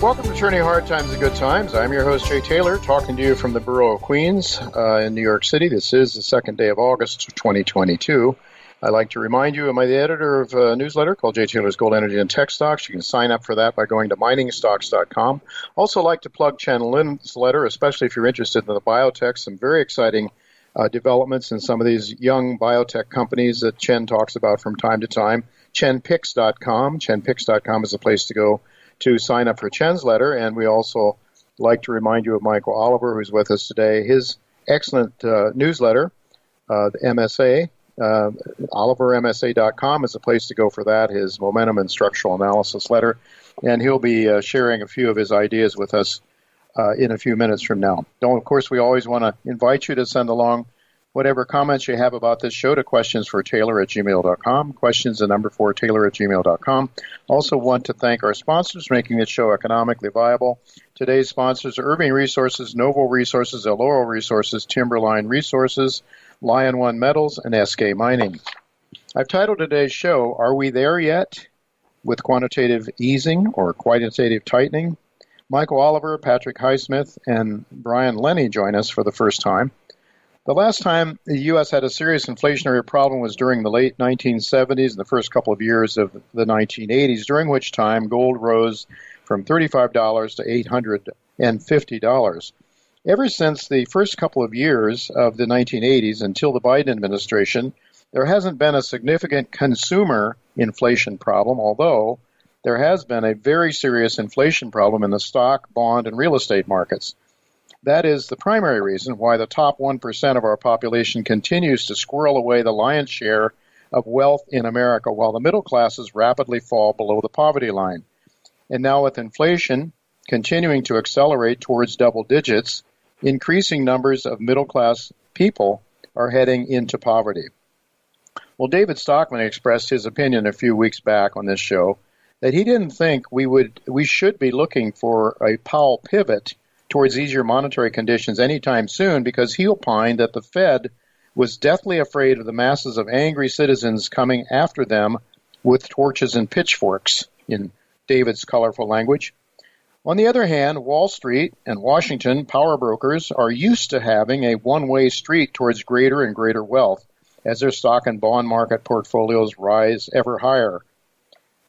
Welcome to Turning Hard Times to Good Times. I'm your host, Jay Taylor, talking to you from the Borough of Queens in New York City. This is the second day of August 2022. I'd like to remind you, I'm the editor of a newsletter called Jay Taylor's Gold, Energy, and Tech Stocks. You can sign up for that by going to miningstocks.com. Also like to plug Chen Lin's letter, especially if you're interested in the biotech. Some very exciting developments in some of these young biotech companies that Chen talks about from time to time. ChenPicks.com. ChenPicks.com is the place to go to sign up for Chen's letter, and we also like to remind you of Michael Oliver, who's with us today. His excellent newsletter, the MSA, OliverMSA.com is the place to go for that, his momentum and structural analysis letter, and he'll be sharing a few of his ideas with us in a few minutes from now. Of course, we always want to invite you to send along whatever comments you have about this show to questionsfortaylor@gmail.com, Taylor@gmail.com. Also want to thank our sponsors making this show economically viable. Today's sponsors are Irving Resources, Novo Resources, El Oro Resources, Timberline Resources, Lion One Metals, and SK Mining. I've titled today's show, Are We There Yet? With Quantitative Easing or Quantitative Tightening? Michael Oliver, Patrick Highsmith, and Brian Lenny join us for the first time. The last time the U.S. had a serious inflationary problem was during the late 1970s and the first couple of years of the 1980s, during which time gold rose from $35 to $850. Ever since the first couple of years of the 1980s until the Biden administration, there hasn't been a significant consumer inflation problem, although there has been a very serious inflation problem in the stock, bond, and real estate markets. That is the primary reason why the top 1% of our population continues to squirrel away the lion's share of wealth in America, while the middle classes rapidly fall below the poverty line. And now with inflation continuing to accelerate towards double digits, increasing numbers of middle-class people are heading into poverty. Well, David Stockman expressed his opinion a few weeks back on this show that he didn't think we should be looking for a Powell pivot towards easier monetary conditions anytime soon, because he opined that the Fed was deathly afraid of the masses of angry citizens coming after them with torches and pitchforks, in David's colorful language. On the other hand, Wall Street and Washington power brokers are used to having a one-way street towards greater and greater wealth as their stock and bond market portfolios rise ever higher.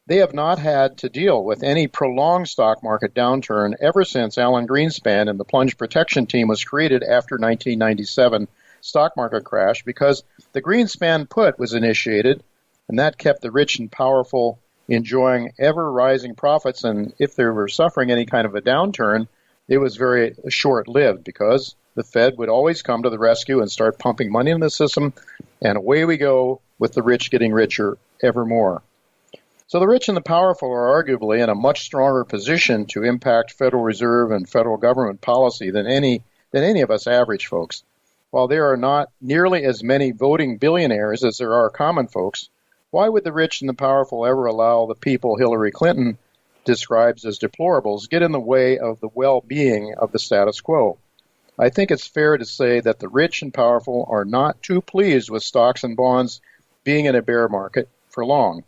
They have not had to deal with any prolonged stock market downturn ever since Alan Greenspan and the plunge protection team was created after 1997 stock market crash, because the Greenspan put was initiated, and that kept the rich and powerful enjoying ever-rising profits, and if they were suffering any kind of a downturn, it was very short-lived because the Fed would always come to the rescue and start pumping money in the system, and away we go with the rich getting richer ever more. So the rich and the powerful are arguably in a much stronger position to impact Federal Reserve and federal government policy than any of us average folks. While there are not nearly as many voting billionaires as there are common folks, why would the rich and the powerful ever allow the people Hillary Clinton describes as deplorables get in the way of the well-being of the status quo? I think it's fair to say that the rich and powerful are not too pleased with stocks and bonds being in a bear market for long.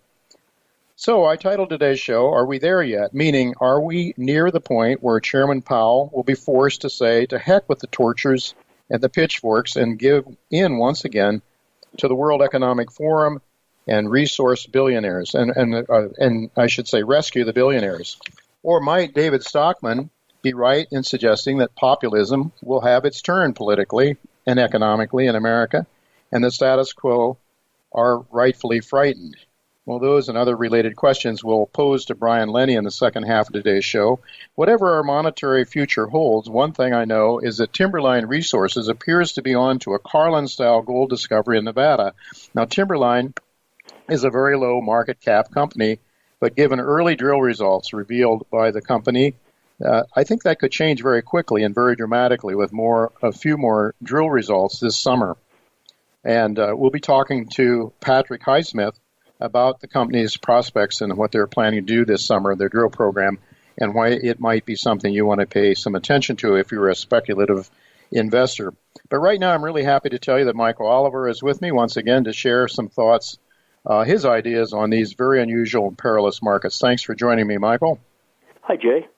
So I titled today's show, Are We There Yet? Meaning, are we near the point where Chairman Powell will be forced to say, to heck with the tortures and the pitchforks, and give in once again to the World Economic Forum and resource billionaires, and I should say rescue the billionaires? Or might David Stockman be right in suggesting that populism will have its turn politically and economically in America, and the status quo are rightfully frightened? Well, those and other related questions we'll pose to Brian Lenny in the second half of today's show. Whatever our monetary future holds, one thing I know is that Timberline Resources appears to be on to a Carlin-style gold discovery in Nevada. Now, Timberline is a very low market cap company, but given early drill results revealed by the company, I think that could change very quickly and very dramatically with a few more drill results this summer. And we'll be talking to Patrick Highsmith about the company's prospects and what they're planning to do this summer, their drill program, and why it might be something you want to pay some attention to if you're a speculative investor. But right now, I'm really happy to tell you that Michael Oliver is with me once again to share some thoughts, his ideas on these very unusual and perilous markets. Thanks for joining me, Michael. Hi, Jay.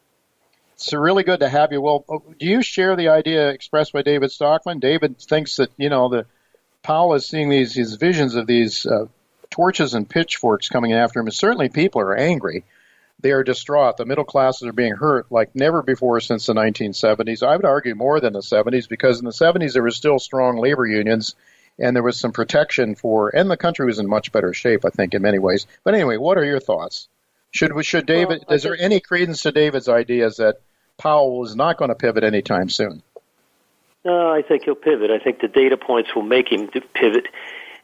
It's really good to have you. Well, do you share the idea expressed by David Stockman? David thinks that, that Powell is seeing these visions of these torches and pitchforks coming after him. And certainly people are angry. They are distraught. The middle classes are being hurt like never before since the 1970s. I would argue more than the 70s, because in the 70s there were still strong labor unions and there was some protection and the country was in much better shape, I think, in many ways. But anyway, what are your thoughts? Should David, is there any credence to David's ideas that Powell is not going to pivot anytime soon? No, I think he'll pivot. I think the data points will make him pivot.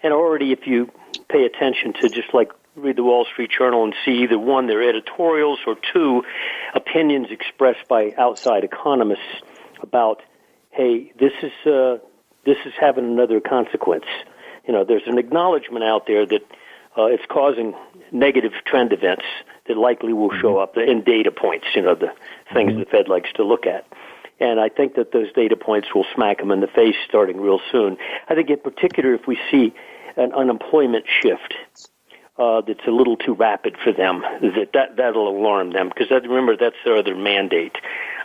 And already, if you pay attention to just like read the Wall Street Journal and see either one, their editorials, or two, opinions expressed by outside economists about, hey, this is having another consequence. There's an acknowledgement out there that it's causing negative trend events that likely will show up in data points, the things the Fed likes to look at. And I think that those data points will smack them in the face starting real soon. I think in particular if we see an unemployment shift that's a little too rapid for them, that'll alarm them, because remember, that's their other mandate.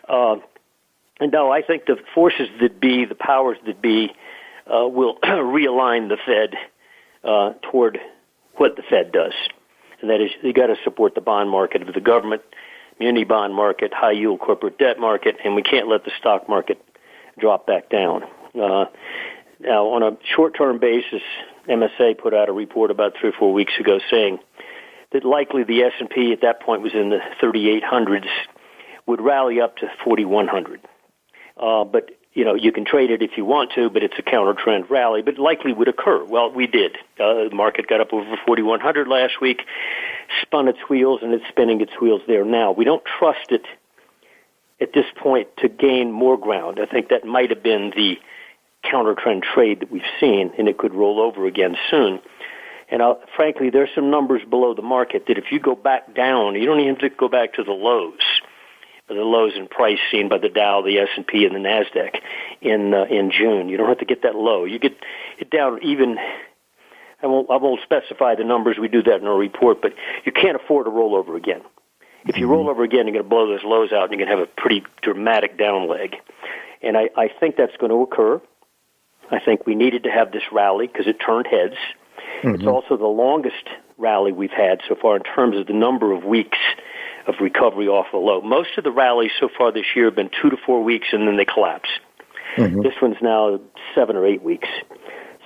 And no, I think the forces that be, the powers that be, will realign the Fed toward what the Fed does. And that is, you got to support the bond market of the government, muni bond market, high yield corporate debt market, and we can't let the stock market drop back down. Now, on a short-term basis, MSA put out a report about 3 or 4 weeks ago saying that likely the S&P at that point was in the 3,800s, would rally up to 4,100. But you can trade it if you want to, but it's a counter-trend rally, but likely would occur. Well, we did. The market got up over 4,100 last week, spun its wheels, and it's spinning its wheels there now. We don't trust it at this point to gain more ground. I think that might have been the counter-trend trade that we've seen, and it could roll over again soon. And frankly, there's some numbers below the market that if you go back down, you don't even have to go back to the lows in price seen by the Dow, the S&P, and the NASDAQ in June. You don't have to get that low. You get it down even. I won't specify the numbers. We do that in our report, but you can't afford to roll over again. If you roll over again, you're going to blow those lows out, and you're going to have a pretty dramatic down leg. And I think that's going to occur. I think we needed to have this rally because it turned heads. It's also the longest rally we've had so far in terms of the number of weeks of recovery off the low. Most of the rallies so far this year have been 2 to 4 weeks, and then they collapse. This one's now 7 or 8 weeks.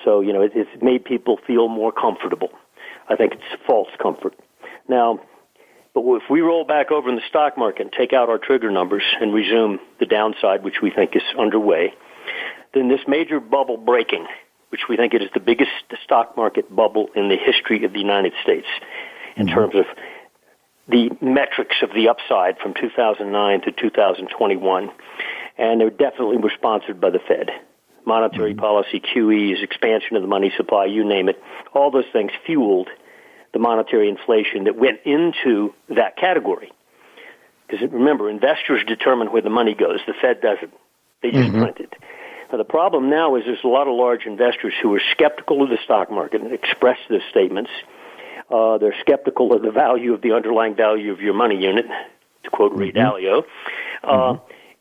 So, it's made people feel more comfortable. I think it's false comfort. Now, but if we roll back over in the stock market and take out our trigger numbers and resume the downside, which we think is underway, then this major bubble breaking, which we think it is the biggest stock market bubble in the history of the United States in terms of the metrics of the upside from 2009 to 2021, and they definitely were sponsored by the Fed. Monetary policy, QEs, expansion of the money supply, you name it, all those things fueled the monetary inflation that went into that category. Because remember, investors determine where the money goes. The Fed doesn't. They just print it. Now, the problem now is there's a lot of large investors who are skeptical of the stock market and express those statements. They're skeptical of the value of the underlying value of your money unit, to quote Ray Dalio.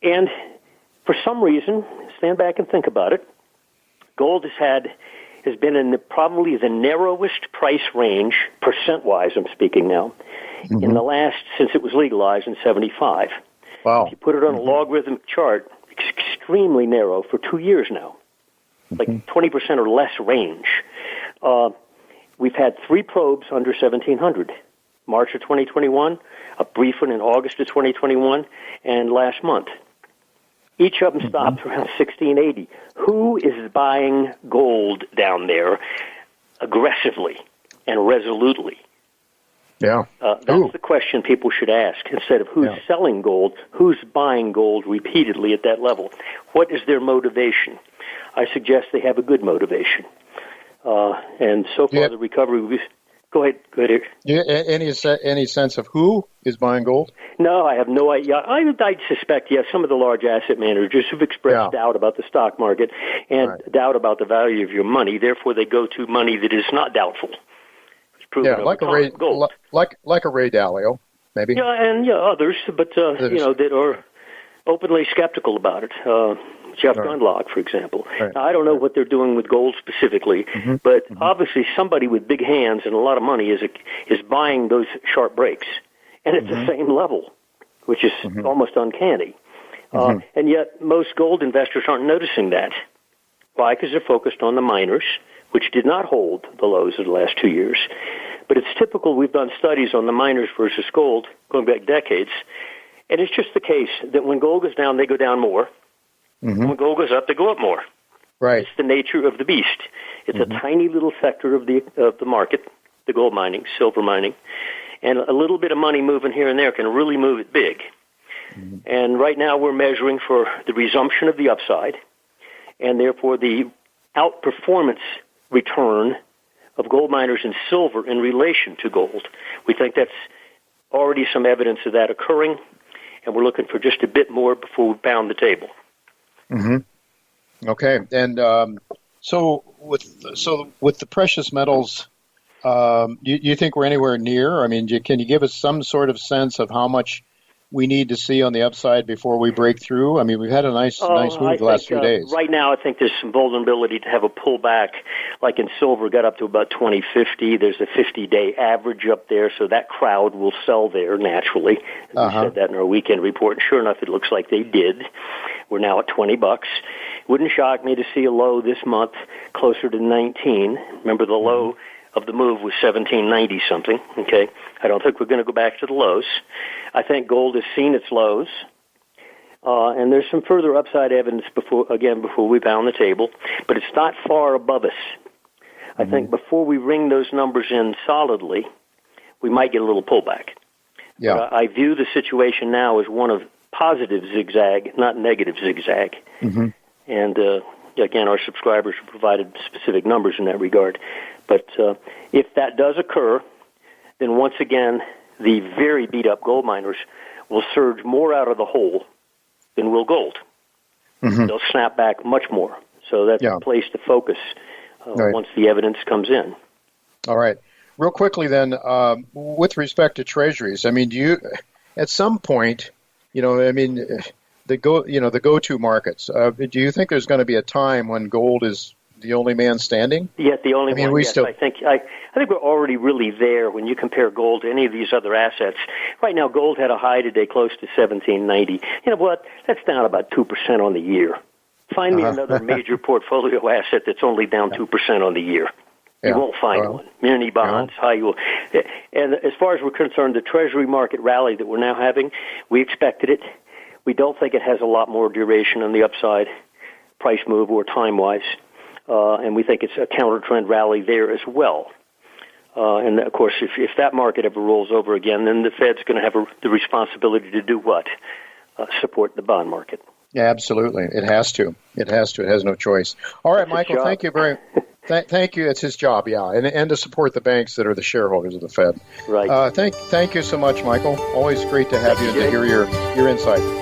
And for some reason, stand back and think about it, gold has been in probably the narrowest price range, percent-wise I'm speaking now, in the last, since it was legalized in 75. Wow. If you put it on a logarithmic chart, it's extremely narrow for 2 years now, like 20% or less range. We've had 3 probes under 1,700, March of 2021, a brief one in August of 2021, and last month. Each of them stopped around 1,680. Who is buying gold down there aggressively and resolutely? Yeah. That's the question people should ask. Instead of who's selling gold, who's buying gold repeatedly at that level? What is their motivation? I suggest they have a good motivation. And so far, the recovery. Go ahead, Eric. Any sense of who is buying gold? No, I have no idea. I suspect, some of the large asset managers who've expressed doubt about the stock market and doubt about the value of your money. Therefore, they go to money that is not doubtful. It's proven like a Ray, like a Ray Dalio, maybe. Yeah, and others, but that are openly skeptical about it. Jeff Gundlach, for example. Right. Now, I don't know what they're doing with gold specifically, but obviously somebody with big hands and a lot of money is buying those sharp breaks, and it's the same level, which is almost uncanny. And yet most gold investors aren't noticing that. Why? Because they're focused on the miners, which did not hold the lows of the last 2 years. But it's typical. We've done studies on the miners versus gold going back decades, and it's just the case that when gold goes down, they go down more. When gold goes up, they go up more. Right. It's the nature of the beast. It's a tiny little sector of the market, the gold mining, silver mining, and a little bit of money moving here and there can really move it big. And right now we're measuring for the resumption of the upside, and therefore the outperformance return of gold miners in silver in relation to gold. We think that's already some evidence of that occurring, and we're looking for just a bit more before we pound the table. Okay, and so with the precious metals, you think we're anywhere near? I mean, can you give us some sort of sense of how much we need to see on the upside before we break through? I mean, we've had a nice move the last few days. Right now, I think there's some vulnerability to have a pullback. Like in silver, got up to about 2050. There's a 50-day average up there, so that crowd will sell there naturally. We said that in our weekend report, and sure enough, it looks like they did. We're now at $20. Wouldn't shock me to see a low this month closer to 19. Remember, the low of the move was 1790 something. Okay, I don't think we're going to go back to the lows. I think gold has seen its lows, and there's some further upside evidence before we pound the table, but it's not far above us. I think before we ring those numbers in solidly, we might get a little pullback. Yeah, but I view the situation now as one of positive zigzag, not negative zigzag. And again, our subscribers have provided specific numbers in that regard. But if that does occur, then once again, the very beat-up gold miners will surge more out of the hole than will gold. They'll snap back much more. So that's a place to focus once the evidence comes in. All right. Real quickly then, with respect to treasuries, I mean, do you, at some point, the go-to markets, do you think there's going to be a time when gold is the only man standing? Yeah, the only one. We yes. still... I think we're already really there when you compare gold to any of these other assets. Right now, gold had a high today close to 1790. You know what? That's down about 2% on the year. Find me another major portfolio asset that's only down 2% on the year. You won't find one. Muni bonds, high yield. And as far as we're concerned, the Treasury market rally that we're now having, we expected it. We don't think it has a lot more duration on the upside, price move or time-wise. And we think it's a counter-trend rally there as well. And, of course, if that market ever rolls over again, then the Fed's going to have the responsibility to do what? Support the bond market. Yeah, absolutely. It has to. It has no choice. All right, Michael, thank you very thank you. It's his job, and to support the banks that are the shareholders of the Fed. Right. Thank you so much, Michael. Always great to have you and to hear your insight.